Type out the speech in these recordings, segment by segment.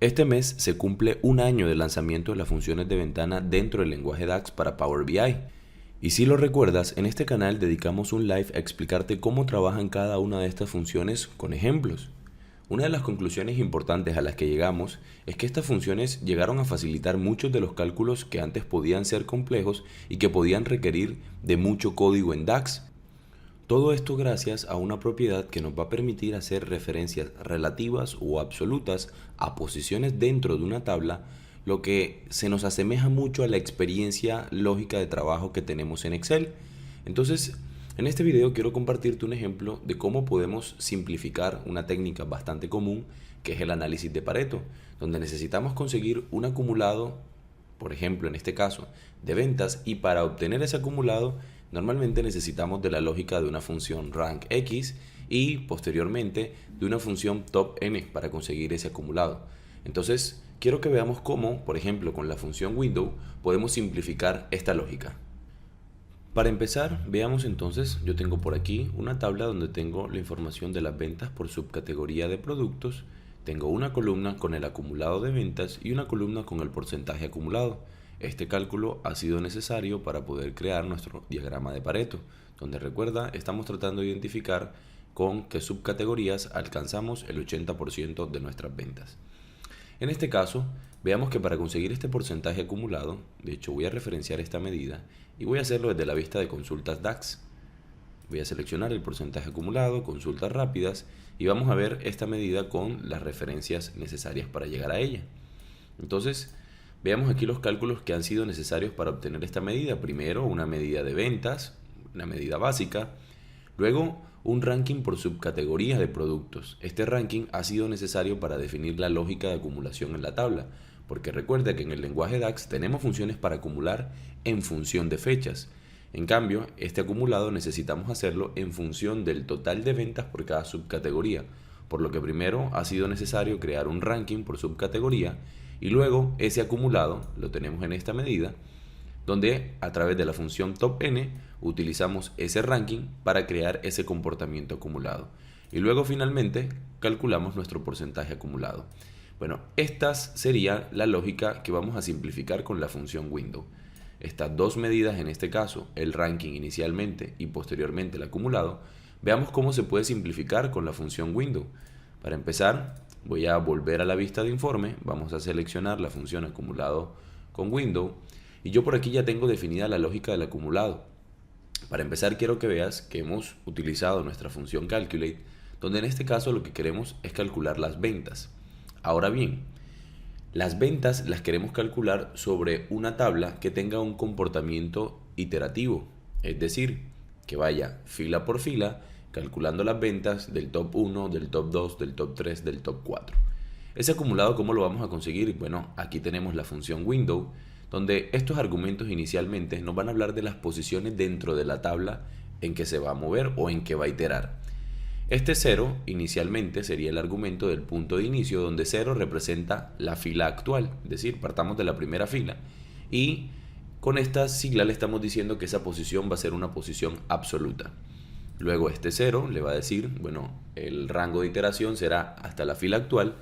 Este mes se cumple un año del lanzamiento de las funciones de ventana dentro del lenguaje DAX para Power BI. Y si lo recuerdas, en este canal dedicamos un live a explicarte cómo trabajan cada una de estas funciones con ejemplos. Una de las conclusiones importantes a las que llegamos es que estas funciones llegaron a facilitar muchos de los cálculos que antes podían ser complejos y que podían requerir de mucho código en DAX. Todo esto gracias a una propiedad que nos va a permitir hacer referencias relativas o absolutas a posiciones dentro de una tabla, lo que se nos asemeja mucho a la experiencia lógica de trabajo que tenemos en Excel. Entonces, en este video quiero compartirte un ejemplo de cómo podemos simplificar una técnica bastante común, que es el análisis de Pareto, donde necesitamos conseguir un acumulado, por ejemplo en este caso, de ventas, y para obtener ese acumulado normalmente necesitamos de la lógica de una función rankX y posteriormente de una función topn para conseguir ese acumulado. Entonces, quiero que veamos cómo, por ejemplo, con la función window podemos simplificar esta lógica. Para empezar, veamos entonces, yo tengo por aquí una tabla donde tengo la información de las ventas por subcategoría de productos. Tengo una columna con el acumulado de ventas y una columna con el porcentaje acumulado. Este cálculo ha sido necesario para poder crear nuestro diagrama de Pareto, donde recuerda, estamos tratando de identificar con qué subcategorías alcanzamos el 80% de nuestras ventas. En este caso, veamos que para conseguir este porcentaje acumulado, de hecho voy a referenciar esta medida y voy a hacerlo desde la vista de consultas DAX. Voy a seleccionar el porcentaje acumulado, consultas rápidas, y vamos a ver esta medida con las referencias necesarias para llegar a ella. Entonces, veamos aquí los cálculos que han sido necesarios para obtener esta medida. Primero, una medida de ventas, una medida básica. Luego, un ranking por subcategorías de productos. Este ranking ha sido necesario para definir la lógica de acumulación en la tabla, porque recuerda que en el lenguaje DAX tenemos funciones para acumular en función de fechas. En cambio, este acumulado necesitamos hacerlo en función del total de ventas por cada subcategoría, por lo que primero ha sido necesario crear un ranking por subcategoría y luego ese acumulado lo tenemos en esta medida, donde a través de la función topn utilizamos ese ranking para crear ese comportamiento acumulado. Y luego finalmente calculamos nuestro porcentaje acumulado. Bueno, esta sería la lógica que vamos a simplificar con la función window. Estas dos medidas, en este caso, el ranking inicialmente y posteriormente el acumulado, veamos cómo se puede simplificar con la función window. Para empezar, voy a volver a la vista de informe, vamos a seleccionar la función acumulado con window y yo por aquí ya tengo definida la lógica del acumulado. Para empezar quiero que veas que hemos utilizado nuestra función calculate, donde en este caso lo que queremos es calcular las ventas. Ahora bien, las ventas las queremos calcular sobre una tabla que tenga un comportamiento iterativo, es decir, que vaya fila por fila calculando las ventas del top 1, del top 2, del top 3, del top 4. Ese acumulado, ¿cómo lo vamos a conseguir? Bueno, aquí tenemos la función window, donde estos argumentos inicialmente nos van a hablar de las posiciones dentro de la tabla en que se va a mover o en que va a iterar. Este 0 inicialmente sería el argumento del punto de inicio, donde 0 representa la fila actual, es decir, partamos de la primera fila y con esta sigla le estamos diciendo que esa posición va a ser una posición absoluta. Luego este 0 le va a decir, bueno, el rango de iteración será hasta la fila actual,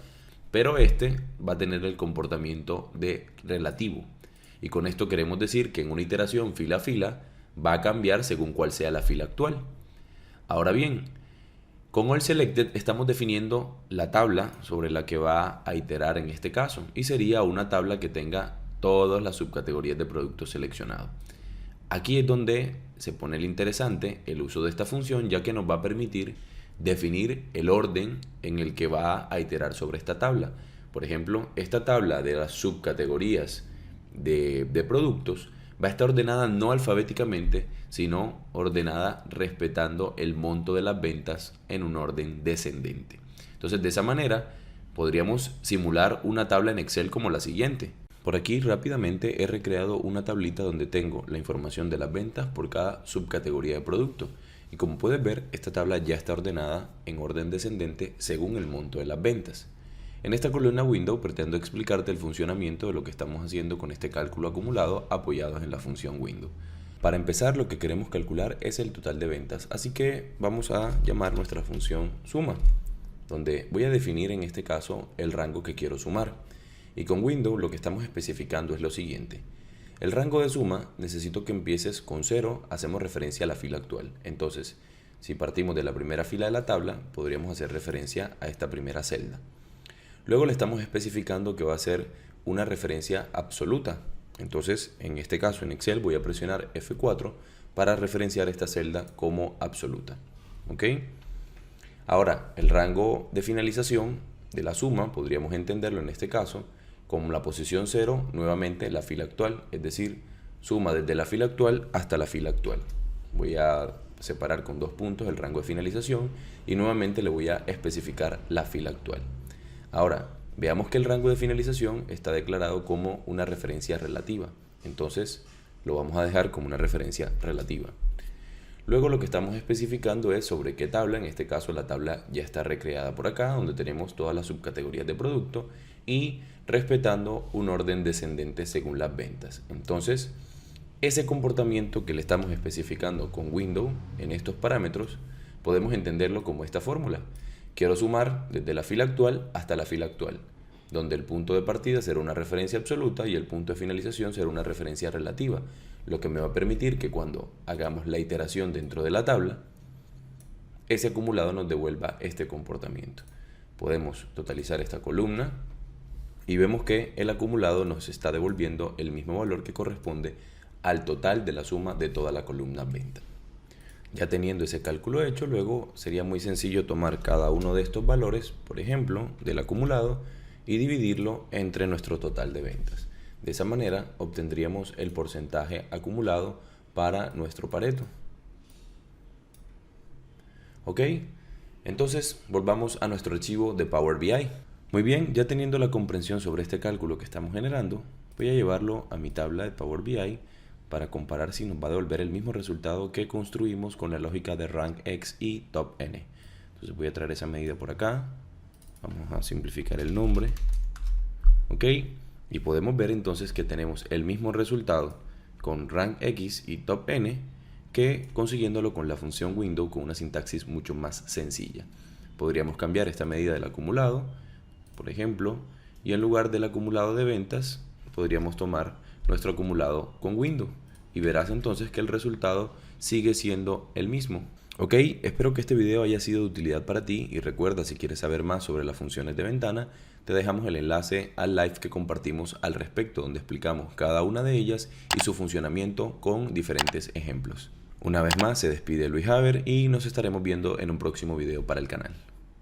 pero este va a tener el comportamiento de relativo. Y con esto queremos decir que en una iteración fila a fila va a cambiar según cuál sea la fila actual. Ahora bien, con all selected estamos definiendo la tabla sobre la que va a iterar en este caso y sería una tabla que tenga todas las subcategorías de productos seleccionados. Aquí es donde se pone el interesante el uso de esta función, ya que nos va a permitir definir el orden en el que va a iterar sobre esta tabla. Por ejemplo, esta tabla de las subcategorías de productos va a estar ordenada no alfabéticamente, sino ordenada respetando el monto de las ventas en un orden descendente. Entonces, de esa manera podríamos simular una tabla en Excel como la siguiente. Por aquí rápidamente he recreado una tablita donde tengo la información de las ventas por cada subcategoría de producto. Y como puedes ver, esta tabla ya está ordenada en orden descendente según el monto de las ventas. En esta columna window pretendo explicarte el funcionamiento de lo que estamos haciendo con este cálculo acumulado apoyados en la función window. Para empezar, lo que queremos calcular es el total de ventas, así que vamos a llamar nuestra función suma. donde voy a definir en este caso el rango que quiero sumar. Y con Window lo que estamos especificando es lo siguiente. El rango de suma necesito que empieces con 0, hacemos referencia a la fila actual. Entonces, si partimos de la primera fila de la tabla, podríamos hacer referencia a esta primera celda. Luego le estamos especificando que va a ser una referencia absoluta. Entonces, en este caso en Excel voy a presionar F4 para referenciar esta celda como absoluta. ¿Ok? Ahora, el rango de finalización de la suma podríamos entenderlo en este caso como la posición 0, nuevamente la fila actual, es decir, suma desde la fila actual hasta la fila actual. Voy a separar con 2 puntos el rango de finalización y nuevamente le voy a especificar la fila actual. Ahora, veamos que el rango de finalización está declarado como una referencia relativa, entonces lo vamos a dejar como una referencia relativa. Luego lo que estamos especificando es sobre qué tabla, en este caso la tabla ya está recreada por acá, donde tenemos todas las subcategorías de producto y respetando un orden descendente según las ventas. Entonces, ese comportamiento que le estamos especificando con Window en estos parámetros, podemos entenderlo como esta fórmula. Quiero sumar desde la fila actual hasta la fila actual, donde el punto de partida será una referencia absoluta y el punto de finalización será una referencia relativa, lo que me va a permitir que cuando hagamos la iteración dentro de la tabla, ese acumulado nos devuelva este comportamiento. Podemos totalizar esta columna y vemos que el acumulado nos está devolviendo el mismo valor que corresponde al total de la suma de toda la columna venta. Ya teniendo ese cálculo hecho, luego sería muy sencillo tomar cada uno de estos valores, por ejemplo, del acumulado, y dividirlo entre nuestro total de ventas. De esa manera obtendríamos el porcentaje acumulado para nuestro Pareto. ¿Ok? Entonces volvamos a nuestro archivo de Power BI. Muy bien, ya teniendo la comprensión sobre este cálculo que estamos generando, voy a llevarlo a mi tabla de Power BI para comparar si nos va a devolver el mismo resultado que construimos con la lógica de Rank X y Top N. Entonces voy a traer esa medida por acá. Vamos a simplificar el nombre. ¿Ok? Y podemos ver entonces que tenemos el mismo resultado con Rank X y Top N que consiguiéndolo con la función Window con una sintaxis mucho más sencilla. Podríamos cambiar esta medida del acumulado, por ejemplo, y en lugar del acumulado de ventas, podríamos tomar nuestro acumulado con Window y verás entonces que el resultado sigue siendo el mismo. Ok, espero que este video haya sido de utilidad para ti y recuerda, si quieres saber más sobre las funciones de ventana, te dejamos el enlace al live que compartimos al respecto, donde explicamos cada una de ellas y su funcionamiento con diferentes ejemplos. Una vez más se despide Luis Haber y nos estaremos viendo en un próximo video para el canal.